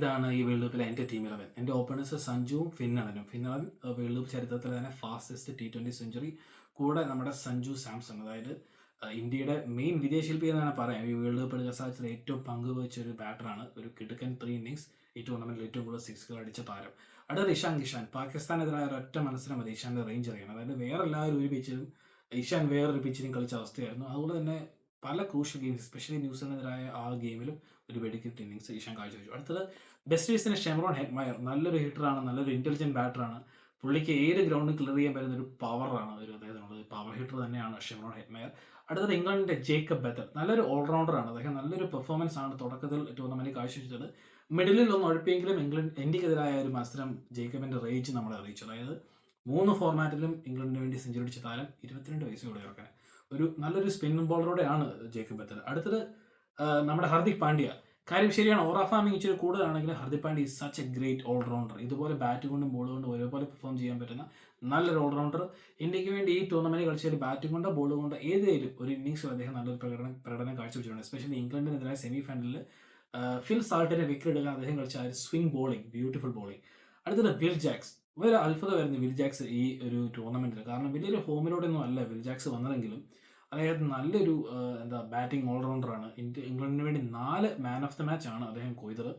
ഇതാണ് ഈ വേൾഡ് കപ്പിലെ എൻ്റെ ടീം 11. എൻ്റെ ഓപ്പണേഴ്സ് സഞ്ജുവും ഫിന്നളനും. ഫിന്നളൻ വേൾഡ് കപ്പ് ചരിത്രത്തിലെ തന്നെ ഫാസ്റ്റസ്റ്റ് T20 സെഞ്ചുറി. കൂടെ നമ്മുടെ സഞ്ജു സാംസൺ, അതായത് ഇന്ത്യയുടെ മെയിൻ വിദേശശില്പി എന്നാണ് പറയാം. ഈ വേൾഡ് കപ്പ് എടുക്കാൻ സാധിച്ചത് ഏറ്റവും പങ്കുവച്ച ഒരു ബാറ്ററാണ്. ഒരു കിടുക്കൻ 3 ഇന്നിങ്സ് ഈ ടൂർണമെന്റിൽ ഏറ്റവും കൂടുതൽ സിക്സുകൾ അടിച്ച താരം. അടുത്തത് ഇഷാൻ കിഷാൻ. പാകിസ്ഥാനെതിരായ ഒരൊറ്റ മത്സരം മതി ഇഷാന്റെ റേഞ്ച് അറിയാൻ. അതായത് വേറെ എല്ലാവരും ഒരു പിച്ചിലും ഇഷാൻ വേറൊരു പിച്ചിലും കളിച്ച അവസ്ഥയായിരുന്നു. അതുപോലെ തന്നെ പല ക്രൂഷ്യൽ ഗെയിംസ്, എസ്പെഷ്യലി ന്യൂസിലൻഡിനെതിരായ ആ ഗെയിമിലും ഒരു വെടിക്കെട്ട് ഇന്നിങ്സ് ഇഷാൻ കാഴ്ചവെച്ചു. അടുത്തത് വെസ്റ്റ് ഇൻഡീസിന്റെ ഷെമറോൺ ഹെറ്റ്മയർ. നല്ലൊരു ഹിറ്ററാണ്, നല്ലൊരു ഇന്റലിജന്റ് ബാറ്ററാണ്. പുള്ളിക്ക് ഏത് ഗ്രൗണ്ടും ക്ലിയർ ചെയ്യാൻ പറ്റുന്ന ഒരു പവറാണ് അദ്ദേഹത്തിനുള്ളത്. പവർ ഹിറ്റർ തന്നെയാണ് ഷെമറോൺ ഹെറ്റ്മയർ. അടുത്തത് ഇംഗ്ലണ്ടിന്റെ ജേക്കബ് ബെത്തൽ. നല്ലൊരു ഓൾറൗണ്ടറാണ്. അദ്ദേഹം നല്ലൊരു പെർഫോമൻസ് ആണ് തുടക്കത്തിൽ ടൂർണമെന്റിൽ കാഴ്ചവെച്ചത്. മിഡിലിൽ ഒന്ന് ഒഴിപ്പിയെങ്കിലും ഇന്ത്യക്കെതിരായ ഒരു മത്സരം ജേക്കബിന്റെ റേഞ്ച് നമ്മളെ അറിയിച്ചു. അതായത് 3 ഫോർമാറ്റിലും ഇംഗ്ലണ്ടിന് വേണ്ടി സെഞ്ചുറി അടിച്ച താരം. 22 വയസ്സുകൂടെ ഇറക്കാൻ നല്ലൊരു സ്പിൻ ബോളറോടെയാണ് ജേക്കബ് ബെത്തൽ. അടുത്തത് നമ്മുടെ ഹർദിക് പാണ്ഡ്യ. കാര്യം ശരിയാണ്, ഓറ ഫാമിംഗ് ഇച്ചിരി കൂടുതലാണെങ്കിലും Hardik Pandya is such a great all rounder. ഇതുപോലെ ബാറ്റ് കൊണ്ടും ബോൾ കൊണ്ടും ഒരുപോലെ പെർഫോം ചെയ്യാൻ പറ്റുന്ന നല്ലൊരു ഓൾറൗണ്ടർ. ഇന്ത്യക്ക് വേണ്ടി ഈ ടൂർണമെന്റിൽ കളിച്ച ബാറ്റിംഗ് കൊണ്ടോ ബോൾ കൊണ്ടോ ഏതെങ്കിലും ഒരു ഇന്നിങ്സിൽ അദ്ദേഹം നല്ലൊരു പ്രകടനം കാഴ്ചവെച്ചിട്ടുണ്ട്. എസ്പെഷ്യലി ഇംഗ്ലണ്ടിനെതിരായ സെമി ഫൈനലിൽ ഫിൽ സാൾട്ടിനെ വിക്കറ്റ് എടുക്കാൻ അദ്ദേഹം കളിച്ച ആ ഒരു സ്വിംഗ് ബോളിംഗ്, ബ്യൂട്ടിഫുൾ ബോളിംഗ്. അടുത്തത് വിൽ ജാക്സ്. ഒരു അത്ഭുതമായിരുന്നു വിൽ ജാക്സ് ഈ ഒരു ടൂർണമെന്റിൽ. കാരണം വലിയൊരു ഫോമിലൂടെയൊന്നും അല്ല വിൽ ജാക്സ് വന്നതെങ്കിലും അദ്ദേഹം നല്ലൊരു ബാറ്റിംഗ് ഓൾറൗണ്ടറാണ്. ഇംഗ്ലണ്ടിന് വേണ്ടി 4 മാൻ ഓഫ് ദ മാച്ച് ആണ് അദ്ദേഹം കൊയ്തത്.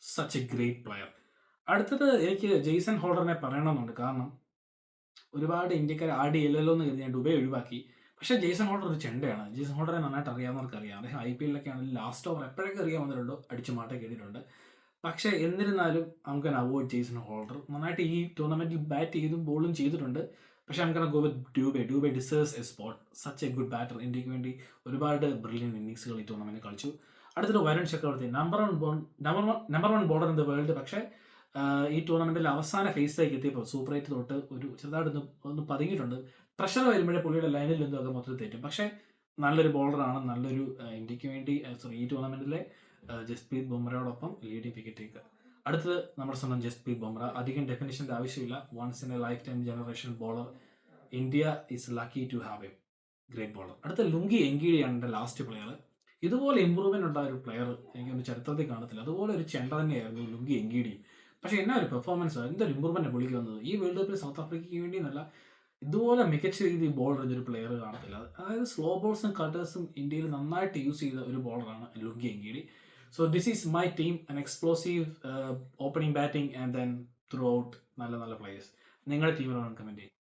Such a great player. അടുത്തത് എനിക്ക് ജെയ്സൺ ഹോൾഡറിനെ പറയണമെന്നുണ്ട്. കാരണം ഒരുപാട് ഇന്ത്യക്കാർ ആടിയില്ലല്ലോ എന്ന് കരുതി ഞാൻ ഡുബൈ ഒഴിവാക്കി. പക്ഷേ ജെയ്സൺ ഹോൾഡർ ഒരു ചെണ്ടയാണ്. ജെയ്സൺ ഹോൾഡറെ നന്നായിട്ട് അറിയാവുന്നവർക്ക് അറിയാം. അദ്ദേഹം IPL-ലൊക്കെ ആണെങ്കിൽ ലാസ്റ്റ് ഓവർ എപ്പോഴൊക്കെ അറിയാൻ വന്നിട്ടുണ്ടോ അടിച്ചു മാട്ട കേട്ടിട്ടുണ്ട്. പക്ഷേ എന്നിരുന്നാലും നമുക്ക് അവോയ്ഡ് ജെയ്സൺ ഹോൾഡർ. നന്നായിട്ട് ഈ ടൂർണമെന്റിൽ ബാറ്റ് ചെയ്തും ബോളും ചെയ്തിട്ടുണ്ട്. പക്ഷേ നമുക്ക് go with Dube. Dube deserves A spot. Such A good batter. ഇന്ത്യക്ക് വേണ്ടി ഒരുപാട് ബ്രില്യൻ ഇന്നിങ്സുകൾ ഈ ടൂർണമെന്റിൽ കളിച്ചു. അടുത്തത് Varun Chakravarthy. Number one bowler in the world. പക്ഷേ ഈ ടൂർണമെന്റിൽ അവസാന ഫേസിലേക്ക് എത്തിയപ്പോൾ സൂപ്പർ 8 തൊട്ട് ഒരു ചെറുതായിട്ട് ഒന്ന് പതുങ്ങിയിട്ടുണ്ട്. പ്രഷർ വരുമ്പോഴേ പുള്ളിയുടെ ലൈനിൽ നിന്നൊക്കെ മൊത്തത്തിൽ തെറ്റും. പക്ഷേ നല്ലൊരു ബോളറാണ്. നല്ലൊരു ഇന്ത്യക്ക് വേണ്ടി ഈ ടൂർണമെന്റിലെ ജസ്പ്രീത് ബുംറയോടൊപ്പം ലീഡിംഗ് വിക്കറ്റ് ടേക്കർ. അടുത്തത് നമ്മുടെ സ്വന്തം ജസ്പ്രീത് ബുംറ. അധികം ഡെഫിനിഷൻ്റെ ആവശ്യമില്ല. Once in a lifetime generation bowler. India is lucky to have a great bowler. അടുത്ത ലുങ്കി എങ്കിഡിയാണ് എൻ്റെ ലാസ്റ്റ് പ്ലെയർ. ഇതുപോലെ ഇമ്പ്രൂവ്മെന്റ് ഉണ്ടായ ഒരു പ്ലെയർ എനിക്കൊന്ന് ചരിത്രത്തിൽ കാണത്തില്ല. അതുപോലെ ഒരു ചെണ്ട തന്നെയായിരുന്നു ലുങ്കി എങ്കിഡിയും. പക്ഷേ എന്നാ ഒരു പെർഫോമൻസ്, എന്തൊരു ഇമ്പ്രൂവ്മെന്റ് പുള്ളിക്ക് വന്നത്. ഈ വേൾഡ് കപ്പിൽ സൗത്ത് ആഫ്രിക്കയ്ക്ക് വേണ്ടി എന്നല്ല, ഇതുപോലെ മികച്ച രീതിയിൽ ബോൾ എറിഞ്ഞൊരു പ്ലെയർ കാണത്തില്ല. അതായത് സ്ലോ ബോൾസും കട്ടേഴ്സും ഇന്ത്യയിൽ നന്നായിട്ട് യൂസ് ചെയ്ത ഒരു ബോളറാണ് Lungi Ngidi. So this is my team, an explosive opening batting and then throughout നല്ല players. നിങ്ങളുടെ ടീമിനോട് കമന്റ് ചെയ്യും.